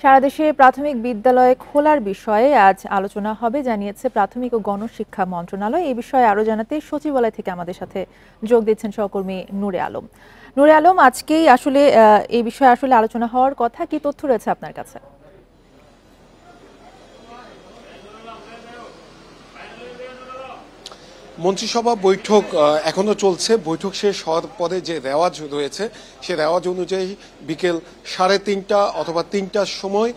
সারা দেশে প্রাথমিক বিদ্যালয় খোলার বিষয়ে আজ আলোচনা হবে জানিয়েছে প্রাথমিক ও গণশিক্ষা মন্ত্রণালয়। এই বিষয়ে আরো জানাতে সচিবালয় থেকে আমাদের সাথে যোগ দিচ্ছেন সহকর্মী নূরে আলম। নূরে আলম, আজকেই আসলে এই বিষয়ে আলোচনা হওয়ার কথা, কি তথ্য রয়েছে আপনার কাছে? মন্ত্রিসভা বৈঠক এখনো চলছে। বৈঠক শেষ হওয়ার পরে যে রেওয়াজ রয়েছে সে রেওয়াজ অনুযায়ী বিকেল 3:30 অথবা 3টার সময়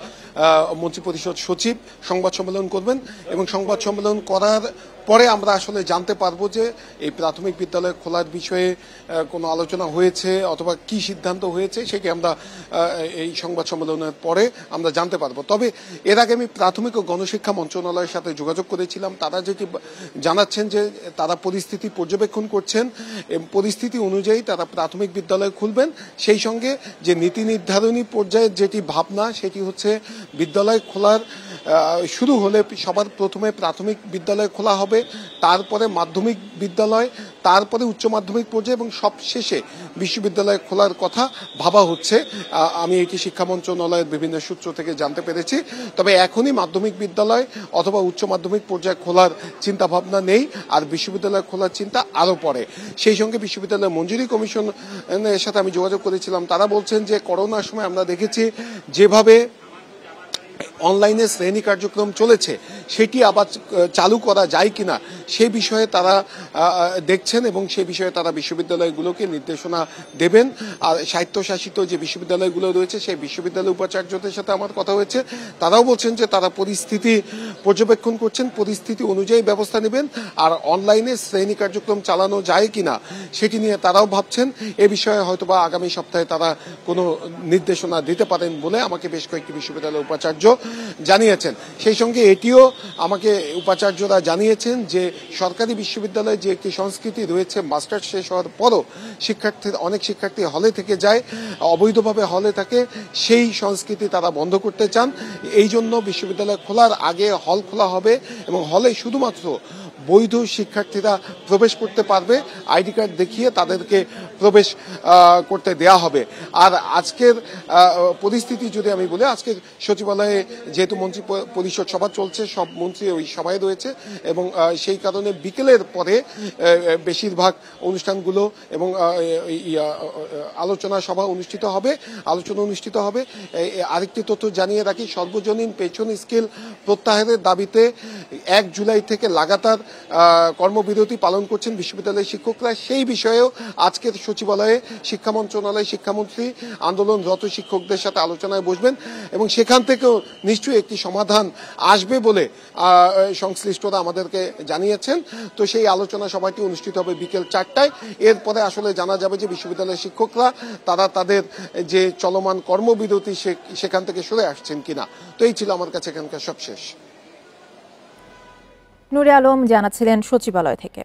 মন্ত্রিপরিষদ সচিব সংবাদ সম্মেলন করবেন এবং সংবাদ সম্মেলন করার পরে আমরা আসলে জানতে পারবো যে এই প্রাথমিক বিদ্যালয় খোলার বিষয়ে কোনো আলোচনা হয়েছে অথবা কি সিদ্ধান্ত হয়েছে সেটি আমরা এই সংবাদ সম্মেলনের পরে আমরা জানতে পারবো। তবে এর আগে আমি প্রাথমিক ও গণশিক্ষা মন্ত্রণালয়ের সাথে যোগাযোগ করেছিলাম। তারা যেটি জানাচ্ছেন যে তারা পরিস্থিতি পর্যবেক্ষণ করছেন, পরিস্থিতি অনুযায়ী তারা প্রাথমিক বিদ্যালয় খুলবেন। সেই সঙ্গে যে নীতি নির্ধারণী পর্যায়ের যেটি ভাবনা সেটি হচ্ছে বিদ্যালয় খোলার শুরু হলে সবার প্রথমে প্রাথমিক বিদ্যালয় খোলা হবে, তারপরে মাধ্যমিক বিদ্যালয়, তারপরে উচ্চ মাধ্যমিক পর্যায়ে এবং সবশেষে বিশ্ববিদ্যালয় খোলার কথা ভাবা হচ্ছে। আমি এটি শিক্ষা মন্ত্রণালয়ের বিভিন্ন সূত্র থেকে জানতে পেরেছি। তবে এখনই মাধ্যমিক বিদ্যালয় অথবা উচ্চ মাধ্যমিক পর্যায়ে খোলার চিন্তা ভাবনা নেই, আর বিশ্ববিদ্যালয় খোলার চিন্তা আরও পরে। সেই সঙ্গে বিশ্ববিদ্যালয় মঞ্জুরি কমিশনের সাথে আমি যোগাযোগ করেছিলাম। তারা বলছেন যে করোনার সময় আমরা দেখেছি যেভাবে অনলাইনে শ্রেণী কার্যক্রম চলেছে সেটি আবার চালু করা যায় কিনা সে বিষয়ে তারা দেখছেন এবং সে বিষয়ে তারা বিশ্ববিদ্যালয়গুলোকে নির্দেশনা দেবেন। আর স্বায়ত্তশাসিত যে বিশ্ববিদ্যালয়গুলো রয়েছে সেই বিশ্ববিদ্যালয় উপাচার্যদের সাথে আমার কথা হয়েছে। তারাও বলছেন যে তারা পরিস্থিতি পর্যবেক্ষণ করছেন, পরিস্থিতি অনুযায়ী ব্যবস্থা নেবেন। আর অনলাইনে শ্রেণী কার্যক্রম চালানো যায় কিনা সেটি নিয়ে তারাও ভাবছেন। এ বিষয়ে হয়তোবা আগামী সপ্তাহে তারা কোনো নির্দেশনা দিতে পারেন বলে আমাকে বেশ কয়েকটি বিশ্ববিদ্যালয়ের উপাচার্য জানিয়েছেন। সেই সঙ্গে এটিও আমাকে উপাচার্যরা জানিয়েছেন যে সরকারি বিশ্ববিদ্যালয়ে যে একটি সংস্কৃতি রয়েছে, মাস্টার্স শেষ হওয়ার পরও অনেক শিক্ষার্থী হলে থেকে যায়, অবৈধভাবে হলে থাকে, সেই সংস্কৃতি তারা বন্ধ করতে চান। এই জন্য বিশ্ববিদ্যালয় খোলার আগে হল খোলা হবে এবং হলে শুধুমাত্র বৈধ শিক্ষার্থীরা প্রবেশ করতে পারবে, আইডি কার্ড দেখিয়ে তাদেরকে প্রবেশ করতে দেয়া হবে। আর আজকের পরিস্থিতি যদি আমি বলি, আজকের সচিবালয়ে যেহেতু মন্ত্রী পরিষদ সভা চলছে, সব মন্ত্রী ওই সভায় রয়েছে এবং সেই কারণে বিকেলের পরে বেশিরভাগ অনুষ্ঠানগুলো এবং আলোচনা সভা অনুষ্ঠিত হবে, আলোচনা অনুষ্ঠিত হবে। আরেকটি তথ্য জানিয়ে রাখি, সর্বজনীন পেনশন স্কেল প্রত্যাহারের দাবিতে 1 জুলাই থেকে লাগাতার কর্মবিরতি পালন করছেন বিশ্ববিদ্যালয়ের শিক্ষকরা। সেই বিষয়েও আজকের সচিবালয়ে শিক্ষা মন্ত্রণালয়, শিক্ষামন্ত্রী আন্দোলনরত শিক্ষকদের সাথে আলোচনায় বসবেন এবং সেখান থেকেও নিশ্চয়ই একটি সমাধান আসবে বলে সংশ্লিষ্টরা আমাদেরকে জানিয়েছেন। তো সেই আলোচনা সভাটি অনুষ্ঠিত হবে বিকেল 4টায়। এরপরে আসলে জানা যাবে যে বিশ্ববিদ্যালয়ের শিক্ষকরা তারা তাদের যে চলমান কর্মবিরতি সেখান থেকে সরে আসছেন কিনা। তো এই ছিল আমার কাছে এখানকার সবশেষ। নূরে আলম জানাচ্ছিলেন সচিবালয় থেকে।